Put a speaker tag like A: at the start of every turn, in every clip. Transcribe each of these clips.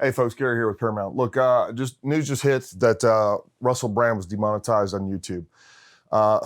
A: Hey folks, Gary here with Paramount. Look, news just hit that Russell Brand was demonetized on YouTube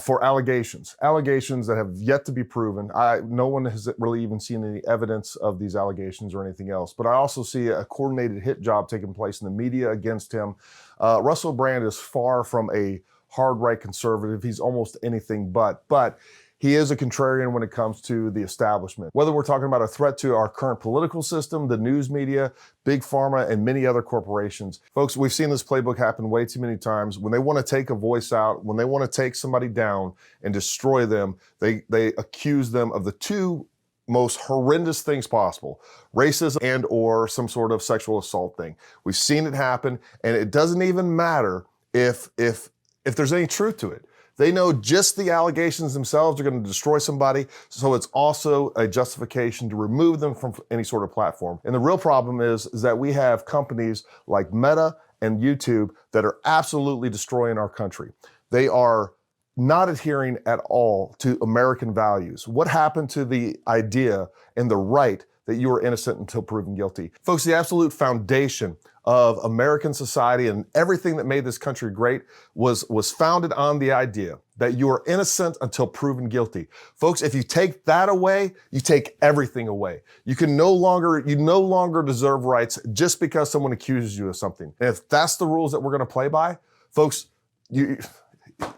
A: for allegations that have yet to be proven. No one has really even seen any evidence of these allegations or anything else, but I also see a coordinated hit job taking place in the media against him. Russell Brand is far from a hard right conservative. He's almost anything but he is a contrarian when it comes to the establishment. Whether we're talking about a threat to our current political system, the news media, big pharma, and many other corporations. Folks, we've seen this playbook happen way too many times. When they want to take a voice out, when they want to take somebody down and destroy them, they accuse them of the two most horrendous things possible: racism and or some sort of sexual assault thing. We've seen it happen, and it doesn't even matter if there's any truth to it. They know just the allegations themselves are going to destroy somebody, so it's also a justification to remove them from any sort of platform. And the real problem is that we have companies like Meta and YouTube that are absolutely destroying our country. They are not adhering at all to American values. What happened to the idea and the right that you are innocent until proven guilty? Folks, the absolute foundation of American society and everything that made this country great was founded on the idea that you are innocent until proven guilty. Folks, if you take that away, you take everything away. You no longer deserve rights just because someone accuses you of something. And if that's the rules that we're going to play by, folks, you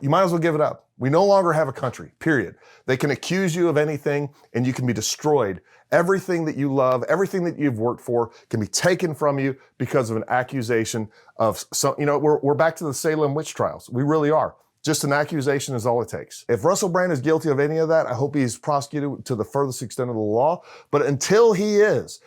A: might as well give it up. We no longer have a country, period. They can accuse you of anything and you can be destroyed. Everything that you love, everything that you've worked for can be taken from you because of an accusation of some, we're back to the Salem witch trials. We really are. Just an accusation is all it takes. If Russell Brand is guilty of any of that, I hope he's prosecuted to the furthest extent of the law. But until he's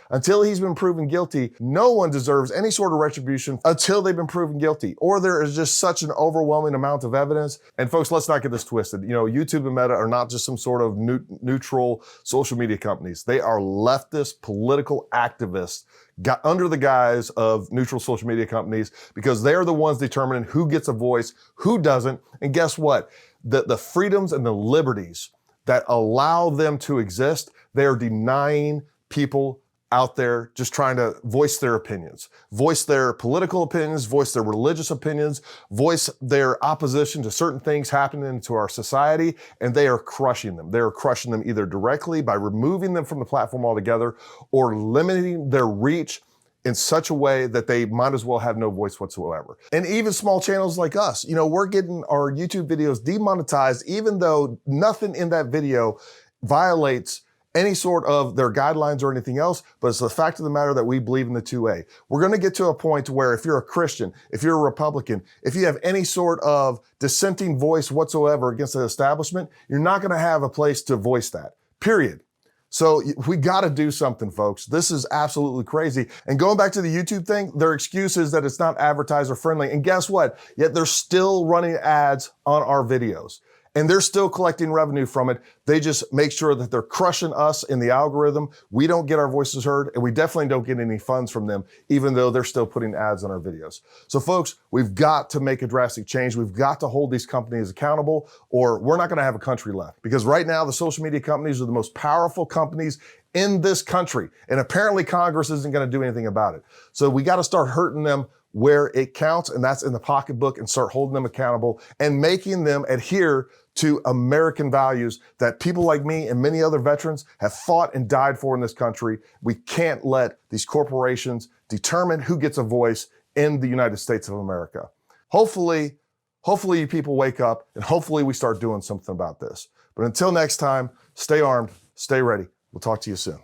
A: been proven guilty, no one deserves any sort of retribution until they've been proven guilty, or there is just such an overwhelming amount of evidence. And folks, let's not get this twisted. YouTube and Meta are not just some sort of neutral social media companies. They are leftist political activists got under the guise of neutral social media companies, because they're the ones determining who gets a voice, who doesn't. And guess what? The freedoms and the liberties that allow them to exist, they are denying people out there just trying to voice their opinions, voice their political opinions, voice their religious opinions, voice their opposition to certain things happening to our society, and they are crushing them. They are crushing them either directly by removing them from the platform altogether or limiting their reach in such a way that they might as well have no voice whatsoever. And even small channels like us, we're getting our YouTube videos demonetized even though nothing in that video violates any sort of their guidelines or anything else, but it's the fact of the matter that we believe in the 2A. We're going to get to a point where if you're a Christian, if you're a Republican, if you have any sort of dissenting voice whatsoever against the establishment, you're not going to have a place to voice that, period. So we got to do something, folks. This is absolutely crazy. And going back to the YouTube thing, their excuse is that it's not advertiser friendly. And guess what? Yet they're still running ads on our videos. And they're still collecting revenue from it. They just make sure that they're crushing us in the algorithm. We don't get our voices heard, and we definitely don't get any funds from them, even though they're still putting ads on our videos. So folks, we've got to make a drastic change. We've got to hold these companies accountable, or we're not gonna have a country left. Because right now, the social media companies are the most powerful companies in this country. And apparently Congress isn't gonna do anything about it. So we gotta start hurting them where it counts, and that's in the pocketbook, and start holding them accountable and making them adhere to American values that people like me and many other veterans have fought and died for in this country. We can't let these corporations determine who gets a voice in the United States of America. Hopefully you people wake up, and hopefully we start doing something about this. But until next time, stay armed, stay ready. We'll talk to you soon.